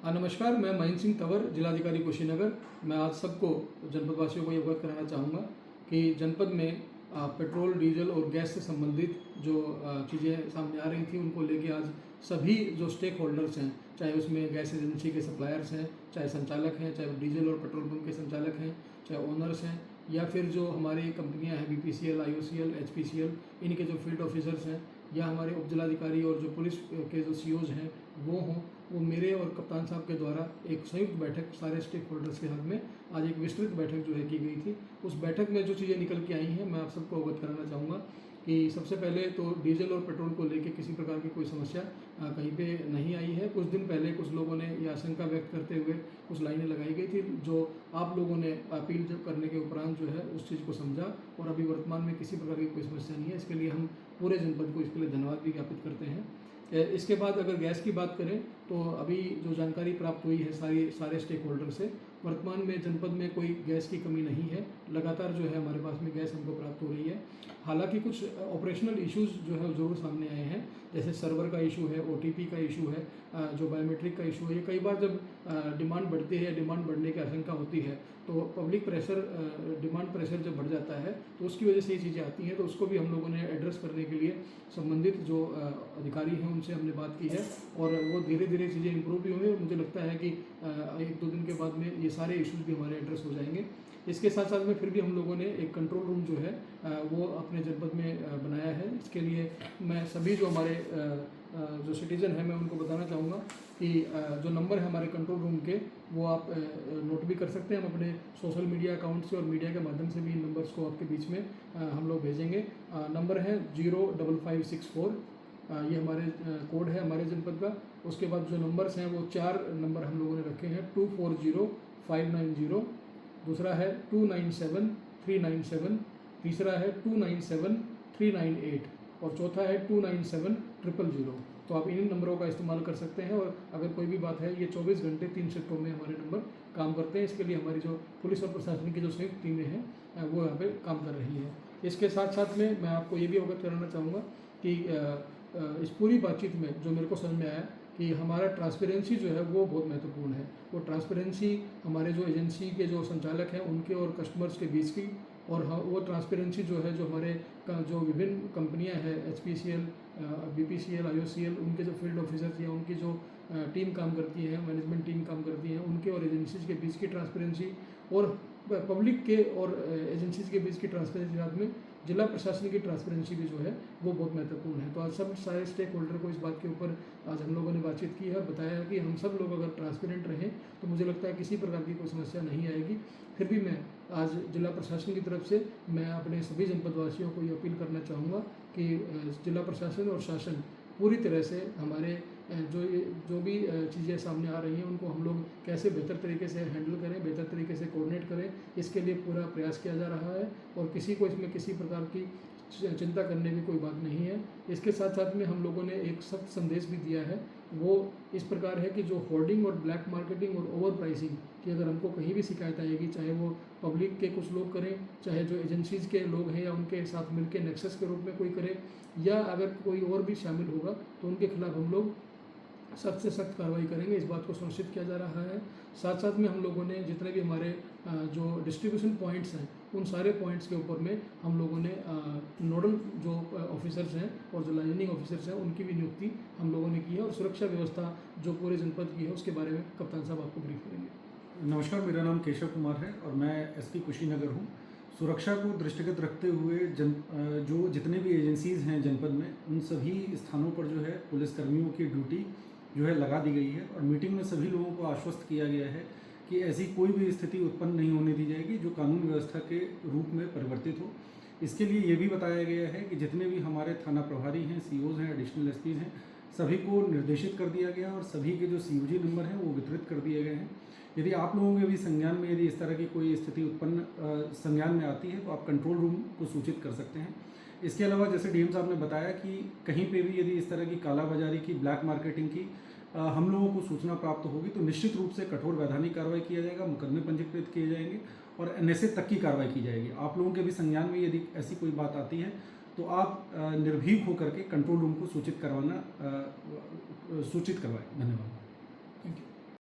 नमस्कार, मैं महेंद्र सिंह तंवर, जिलाधिकारी कुशीनगर। मैं आज सबको जनपदवासियों को ये अवगत कराना चाहूँगा कि जनपद में पेट्रोल, डीजल और गैस से संबंधित जो चीज़ें सामने आ रही थी, उनको लेके आज सभी जो स्टेक होल्डर्स हैं, चाहे उसमें गैस एजेंसी के सप्लायर्स हैं, चाहे संचालक हैं, चाहे डीजल और पेट्रोल पंप के संचालक हैं, चाहे ओनर्स हैं, या फिर जो हमारी कंपनियां हैं बीपीसीएल, आईओसीएल, एचपीसीएल, इनके जो फील्ड ऑफिसर्स हैं, या हमारे उप जिलाधिकारी और जो पुलिस के जो सीओज हैं वो मेरे और कप्तान साहब के द्वारा एक संयुक्त बैठक सारे स्टेक होल्डर्स के हक में आज एक विस्तृत बैठक जो है की गई थी। उस बैठक में जो चीज़ें निकल के आई हैं मैं आप सबको अवगत कराना चाहूँगा कि सबसे पहले तो डीजल और पेट्रोल को लेके किसी प्रकार की कोई समस्या कहीं पे नहीं आई है। कुछ दिन पहले कुछ लोगों ने यह आशंका व्यक्त करते हुए कुछ लाइनें लगाई गई थी, जो आप लोगों ने अपील जब करने के उपरांत जो है उस चीज़ को समझा और अभी वर्तमान में किसी प्रकार की कोई समस्या नहीं है। इसके लिए हम पूरे जनपद को इसके लिए धन्यवाद भी ज्ञापित करते हैं। इसके बाद अगर गैस की बात करें तो अभी जो जानकारी प्राप्त हुई है सारे स्टेक होल्डर से, वर्तमान में जनपद में कोई गैस की कमी नहीं है। लगातार जो है हमारे पास में गैस हमको प्राप्त हो रही है। हालांकि कुछ ऑपरेशनल इश्यूज जो है ज़रूर सामने आए हैं, जैसे सर्वर का इशू है, ओटीपी का इशू है, जो बायोमेट्रिक का इशू है। ये कई बार जब डिमांड बढ़ती है, डिमांड बढ़ने की आशंका होती है, तो पब्लिक प्रेशर, डिमांड प्रेशर जब बढ़ जाता है तो उसकी वजह से ये चीज़ें आती हैं। तो उसको भी हम लोगों ने एड्रेस करने के लिए संबंधित जो अधिकारी हैं उनसे हमने बात की है और वो धीरे धीरे चीज़ें इंप्रूव भी हुई। मुझे लगता है कि 1-2 दिन के बाद में ये सारे इश्यूज भी हमारे एड्रेस हो जाएंगे। इसके साथ साथ में फिर भी हम लोगों ने एक कंट्रोल रूम जो है वो अपने जनपद में बनाया है। इसके लिए मैं सभी जो हमारे जो सिटीज़न हैं मैं उनको बताना चाहूँगा कि जो नंबर है हमारे कंट्रोल रूम के वो आप नोट भी कर सकते हैं। हम अपने सोशल मीडिया अकाउंट से और मीडिया के माध्यम से भी इन नंबर्स को आपके बीच में हम लोग भेजेंगे। नंबर है 05564, ये हमारे कोड है हमारे जनपद का। उसके बाद जो नंबर्स हैं वो 4 नंबर हम लोगों ने रखे हैं, 240590, दूसरा है 297397, तीसरा है 297398 और चौथा है 297000। तो आप इन नंबरों का इस्तेमाल कर सकते हैं और अगर कोई भी बात है, ये 24 घंटे 3 शिफ्टों में हमारे नंबर काम करते हैं। इसके लिए हमारी जो पुलिस और प्रशासन की जो संयुक्त टीमें हैं वो यहाँ पे काम कर रही है। इसके साथ साथ में मैं आपको ये भी अवगत कराना चाहूँगा कि इस पूरी बातचीत में जो मेरे को समझ में आया कि हमारा ट्रांसपेरेंसी जो है वो बहुत महत्वपूर्ण है। वो ट्रांसपेरेंसी हमारे जो एजेंसी के जो संचालक हैं उनके और कस्टमर्स के बीच की, और वो ट्रांसपेरेंसी जो है जो हमारे जो विभिन्न कंपनियां हैं, एचपीसीएल, बीपीसीएल, आईओसीएल, उनके जो फील्ड ऑफिसर्स या उनकी जो टीम काम करती है, मैनेजमेंट टीम काम करती है, उनके और एजेंसीज के बीच की ट्रांसपेरेंसी और पब्लिक के और एजेंसीज के बीच की ट्रांसपेरेंसी, साथ में जिला प्रशासन की ट्रांसपेरेंसी भी जो है वो बहुत महत्वपूर्ण है। तो आज सब सारे स्टेक होल्डर को इस बात के ऊपर आज हम लोगों ने बातचीत की है, बताया है कि हम सब लोग अगर ट्रांसपेरेंट रहें तो मुझे लगता है किसी प्रकार की कोई समस्या नहीं आएगी। फिर भी मैं आज जिला प्रशासन की तरफ से मैं अपने सभी जनपदवासियों को ये अपील करना चाहूँगा कि जिला प्रशासन और शासन पूरी तरह से हमारे जो भी चीज़ें सामने आ रही हैं उनको हम लोग कैसे बेहतर तरीके से हैंडल करें, बेहतर तरीके से कोऑर्डिनेट करें, इसके लिए पूरा प्रयास किया जा रहा है और किसी को इसमें किसी प्रकार की चिंता करने की कोई बात नहीं है। इसके साथ साथ में हम लोगों ने एक सख्त संदेश भी दिया है, वो इस प्रकार है कि जो होर्डिंग और ब्लैक मार्केटिंग और ओवर प्राइसिंग की अगर हमको कहीं भी शिकायत आएगी, चाहे वो पब्लिक के कुछ लोग करें, चाहे जो एजेंसीज़ के लोग हैं या उनके साथ मिलकर नेक्सस के रूप में कोई करे, या अगर कोई और भी शामिल होगा तो उनके खिलाफ हम लोग सख्त से सख्त कार्रवाई करेंगे। इस बात को सुनिश्चित किया जा रहा है। साथ साथ में हम लोगों ने जितने भी हमारे जो डिस्ट्रीब्यूशन पॉइंट्स हैं उन सारे पॉइंट्स के ऊपर में हम लोगों ने नोडल जो ऑफिसर्स हैं और जो लाइजनिंग ऑफिसर्स हैं उनकी भी नियुक्ति हम लोगों ने की है, और सुरक्षा व्यवस्था जो पूरे जनपद की है उसके बारे में कप्तान साहब आपको ब्रीफ करेंगे। नमस्कार, मेरा नाम केशव कुमार है और मैं एसपी कुशीनगर हूँ। सुरक्षा को दृष्टिगत रखते हुए जो जितने भी एजेंसीज़ हैं जनपद में, उन सभी स्थानों पर जो है पुलिसकर्मियों की ड्यूटी जो है लगा दी गई है और मीटिंग में सभी लोगों को आश्वस्त किया गया है कि ऐसी कोई भी स्थिति उत्पन्न नहीं होने दी जाएगी जो कानून व्यवस्था के रूप में परिवर्तित हो। इसके लिए ये भी बताया गया है कि जितने भी हमारे थाना प्रभारी हैं, सीओज़ हैं, एडिशनल एसपीज़ हैं, सभी को निर्देशित कर दिया गया और सभी के जो सीओजी नंबर हैं वो वितरित कर दिए गए हैं। यदि आप लोगों के भी संज्ञान में यदि इस तरह की कोई स्थिति उत्पन्न संज्ञान में आती है तो आप कंट्रोल रूम को सूचित कर सकते हैं। इसके अलावा जैसे डीएम साहब ने बताया कि कहीं पे भी यदि इस तरह की कालाबाजारी की, ब्लैक मार्केटिंग की हम लोगों को सूचना प्राप्त होगी तो निश्चित रूप से कठोर वैधानिक कार्रवाई किया जाएगा, मुकदमे पंजीकृत किए जाएंगे और एनएसए तक की कार्रवाई की जाएगी। आप लोगों के भी संज्ञान में यदि ऐसी कोई बात आती है तो आप निर्भीक होकर के कंट्रोल रूम को सूचित करवाएं। धन्यवाद।